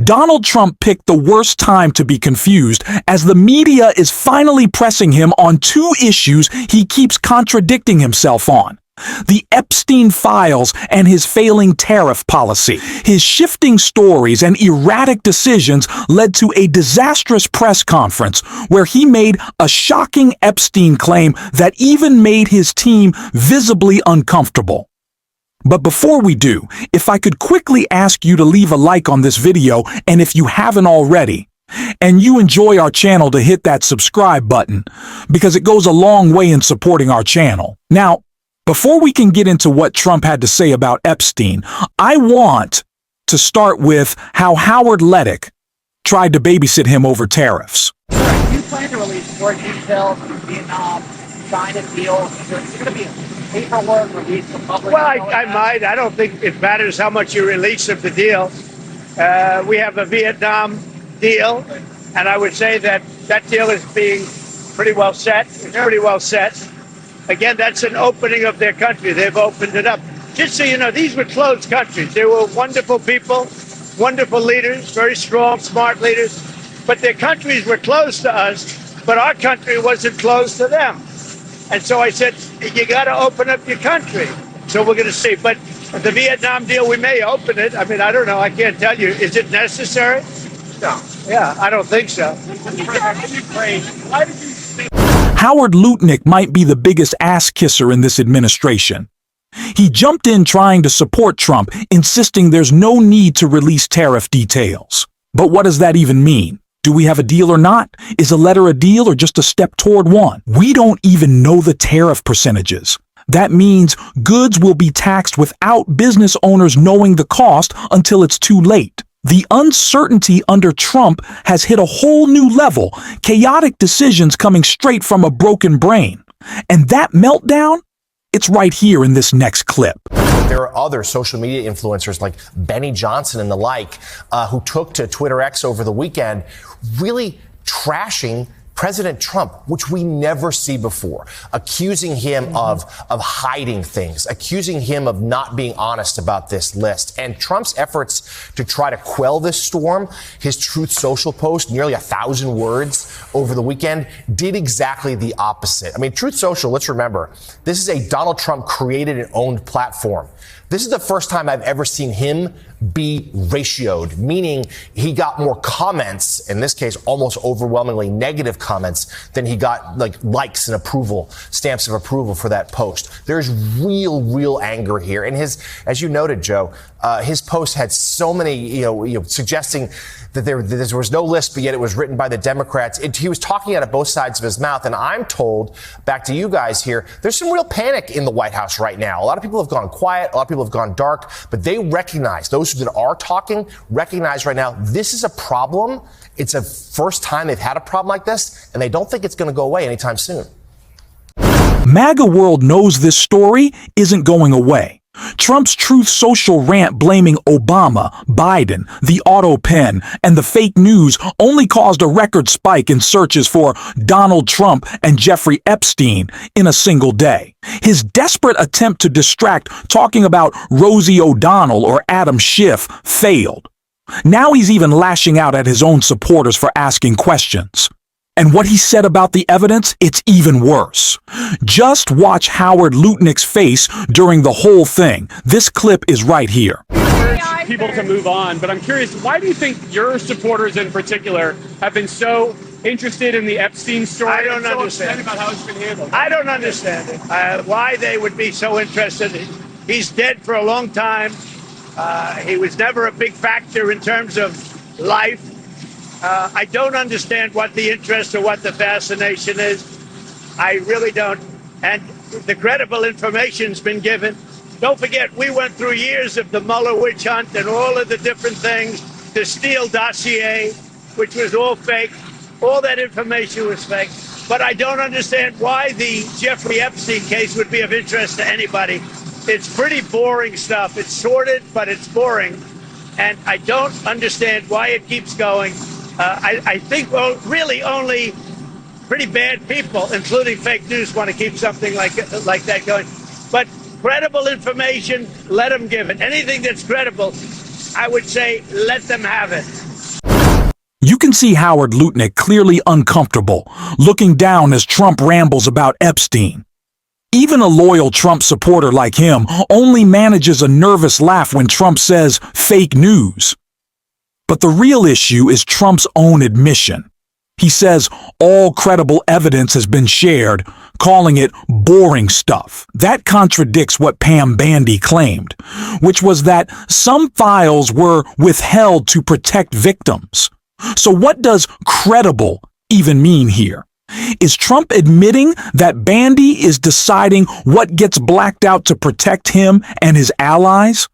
Donald Trump picked the worst time to be confused, as the media is finally pressing him on two issues he keeps contradicting himself on: the Epstein files and his failing tariff policy. His shifting stories and erratic decisions led to a disastrous press conference where he made a shocking Epstein claim that even made his team visibly uncomfortable. But before we do, if I could quickly ask you to leave a like on this video, and if you haven't already, and you enjoy our channel, to hit that subscribe button, because it goes a long way in supporting our channel. Now, before we can get into what Trump had to say about Epstein, I want to start with how Howard Lettick tried to babysit him over tariffs. Do you plan to release more details of the Vietnam, China deal? Is there going to be paperwork released to public? Well, I might. I don't think it matters how much you release of the deal. We have a Vietnam deal, and I would say that that deal is being pretty well set. It's pretty well set. Again, that's an opening of their country. They've opened it up. Just so you know, these were closed countries. They were wonderful people, wonderful leaders, very strong, smart leaders. But their countries were closed to us, but our country wasn't closed to them. And so I said, you got to open up your country. So we're going to see. But the Vietnam deal, we may open it. I mean, I don't know. I can't tell you. Is it necessary? No. Yeah, I don't think so. Why did you Howard Lutnick might be the biggest ass-kisser in this administration. He jumped in trying to support Trump, insisting there's no need to release tariff details. But what does that even mean? Do we have a deal or not? Is a letter a deal or just a step toward one? We don't even know the tariff percentages. That means goods will be taxed without business owners knowing the cost until it's too late. The uncertainty under Trump has hit a whole new level, chaotic decisions coming straight from a broken brain. And that meltdown? It's right here in this next clip. There are other social media influencers like Benny Johnson and the like who took to Twitter X over the weekend, really trashing President Trump, which we never see before, accusing him of hiding things, accusing him of not being honest about this list. And Trump's efforts to try to quell this storm, his Truth Social post, nearly 1,000 words over the weekend, did exactly the opposite. I mean, Truth Social, let's remember, this is a Donald Trump created and owned platform. This is the first time I've ever seen him be ratioed, meaning he got more comments, in this case, almost overwhelmingly negative comments, than he got likes and approval, stamps of approval for that post. There's real anger here. And as you noted, Joe, his post had so many, suggesting that there was no list, but yet it was written by the Democrats. He was talking out of both sides of his mouth. And I'm told, back to you guys here, there's some real panic in the White House right now. A lot of people have gone quiet. A lot of people have gone dark, but they recognize, those that are talking recognize right now, this is a problem. It's a first time they've had a problem like this, and they don't think it's going to go away anytime soon. MAGA world knows this story isn't going away. Trump's Truth Social rant blaming Obama, Biden, the auto pen, and the fake news only caused a record spike in searches for Donald Trump and Jeffrey Epstein in a single day. His desperate attempt to distract talking about Rosie O'Donnell or Adam Schiff failed. Now he's even lashing out at his own supporters for asking questions. And what he said about the evidence, it's even worse. Just watch Howard Lutnick's face during the whole thing. This clip is right here. Urge people to move on, but I'm curious, why do you think your supporters in particular have been so interested in the Epstein story? I don't understand about how it's been handled. I don't understand it. Why they would be so interested. He's dead for a long time. He was never a big factor in terms of life. I don't understand what the interest or what the fascination is. I really don't. And the credible information's been given. Don't forget, we went through years of the Mueller witch hunt and all of the different things, the Steele dossier, which was all fake. All that information was fake. But I don't understand why the Jeffrey Epstein case would be of interest to anybody. It's pretty boring stuff. It's sordid, but it's boring. And I don't understand why it keeps going. I think, well, really only pretty bad people, including fake news, want to keep something like that going. But credible information, let them give it. Anything that's credible, I would say, let them have it. can see Howard Lutnick clearly uncomfortable, looking down as Trump rambles about Epstein. Even a loyal Trump supporter like him only manages a nervous laugh when Trump says fake news. But the real issue is Trump's own admission. He says all credible evidence has been shared, calling it boring stuff. That contradicts what Pam Bandy claimed, which was that some files were withheld to protect victims. So what does credible even mean here? Is Trump admitting that Bandy is deciding what gets blacked out to protect him and his allies?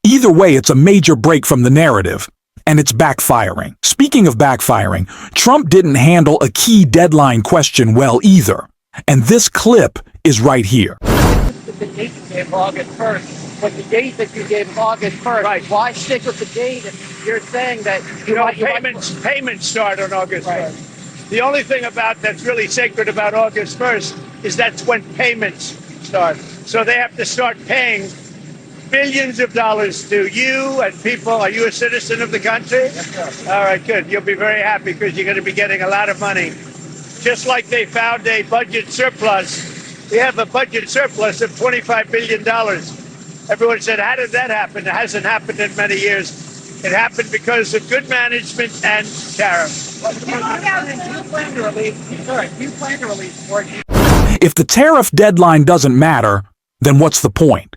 Either way, it's a major break from the narrative, and it's backfiring. Speaking of backfiring, Trump didn't handle a key deadline question well either, and this clip is right here. The date you gave August 1st, but the date that you gave August 1st, Right. why stick with the date if you're saying that Payments start on August 1st. The only thing that's really sacred about August 1st is that's when payments start. So they have to start paying billions of dollars to you and people. Are you a citizen of the country? Yes, sir. All right, good. You'll be very happy because you're going to be getting a lot of money. Just like they found a budget surplus. We have a budget surplus of $25 billion. Everyone said, how did that happen? It hasn't happened in many years. It happened because of good management and tariffs. Do you plan to release more? If the tariff deadline doesn't matter, then what's the point?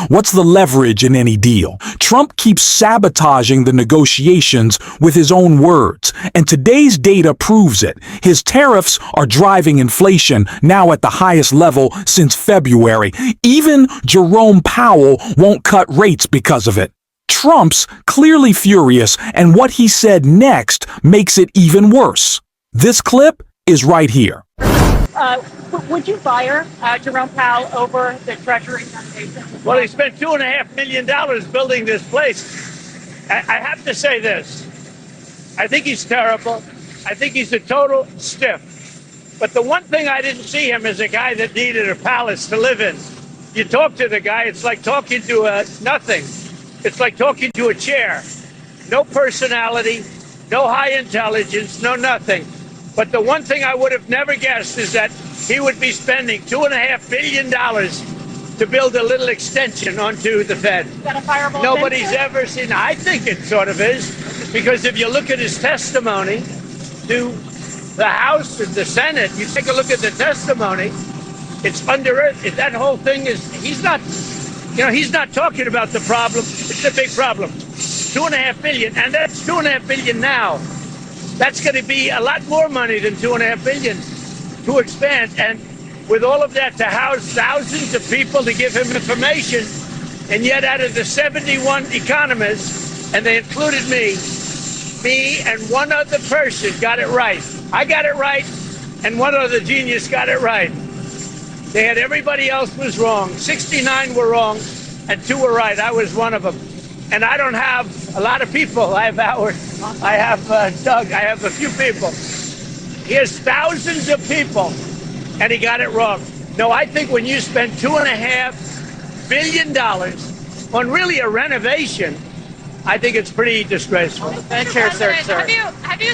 What's the leverage in any deal? Trump keeps sabotaging the negotiations with his own words, and today's data proves it. His tariffs are driving inflation, now at the highest level since February. Even Jerome Powell won't cut rates because of it. Trump's clearly furious, and what he said next makes it even worse. This clip is right here. Would you fire Jerome Powell over the Treasury nomination? Well, he spent $2.5 million building this place. I have to say this. I think he's terrible. I think he's a total stiff. But the one thing I didn't see him as a guy that needed a palace to live in. You talk to the guy, it's like talking to nothing. It's like talking to a chair. No personality, no high intelligence, no nothing. But the one thing I would have never guessed is that he would be spending $2.5 billion to build a little extension onto the Fed. Is that a fireable Nobody's offense? ever seen. I think it sort of is, because if you look at his testimony to the House and the Senate, you take a look at the testimony, it's under it. That whole thing is, he's not talking about the problem. It's a big problem. $2.5 billion, and that's $2.5 billion now. That's going to be a lot more money than $2.5 billion to expand. And with all of that, to house thousands of people to give him information, and yet out of the 71 economists, and they included me and one other person got it right. I got it right, and one other genius got it right. They had everybody else was wrong. 69 were wrong, and 2 were right. I was one of them. And I don't have a lot of people. I have Howard. I have Doug. I have a few people. He has thousands of people, and he got it wrong. No, I think when you spend $2.5 billion on really a renovation, I think it's pretty disgraceful. Have you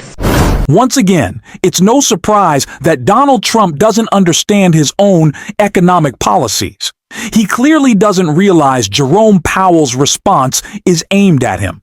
Once again, it's no surprise that Donald Trump doesn't understand his own economic policies. He clearly doesn't realize Jerome Powell's response is aimed at him.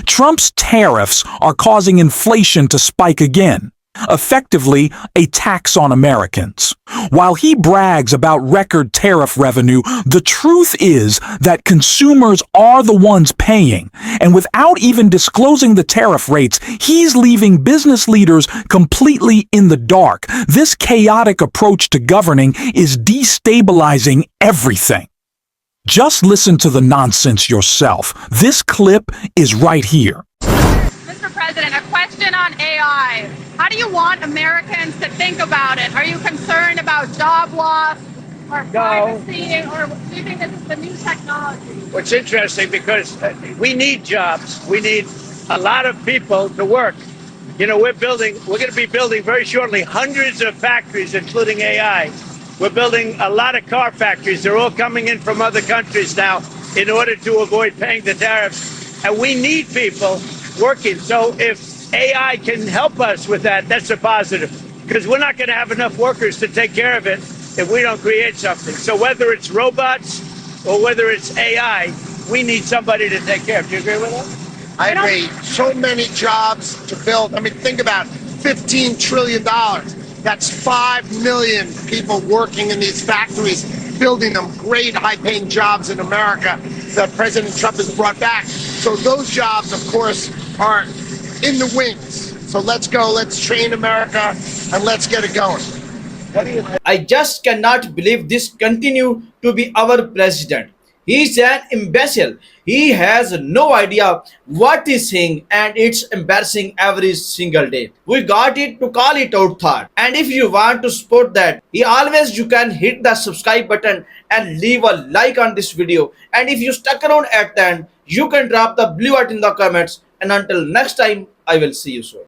Trump's tariffs are causing inflation to spike again, effectively a tax on Americans. While he brags about record tariff revenue, the truth is that consumers are the ones paying, and without even disclosing the tariff rates, he's leaving business leaders completely in the dark. This chaotic approach to governing is destabilizing everything. Just listen to the nonsense yourself. This clip is right here. Mr. President, a question on AI. How do you want Americans to think about it? Are you concerned about job loss or privacy, or do you think this is the new technology? What's interesting, because we need jobs. We need a lot of people to work. You know, we're going to be building very shortly hundreds of factories, including AI. We're building a lot of car factories. They're all coming in from other countries now in order to avoid paying the tariffs. And we need people working. So if AI can help us with that, that's a positive. Because we're not going to have enough workers to take care of it if we don't create something. So whether it's robots or whether it's AI, we need somebody to take care of. Do you agree with that? I agree. So many jobs to build. I mean, think about $15 trillion. That's 5 million people working in these factories, building them great high-paying jobs in America that President Trump has brought back. So those jobs, of course, are in the wings. So let's go, let's train America, and let's get it going. I just cannot believe this continue to be our president. He's an imbecile. He has no idea what he's saying, and it's embarrassing every single day. We got it to call it out thought. And if you want to support that, you can hit the subscribe button and leave a like on this video. And if you stuck around at the end, you can drop the blue heart in the comments. And until next time, I will see you soon.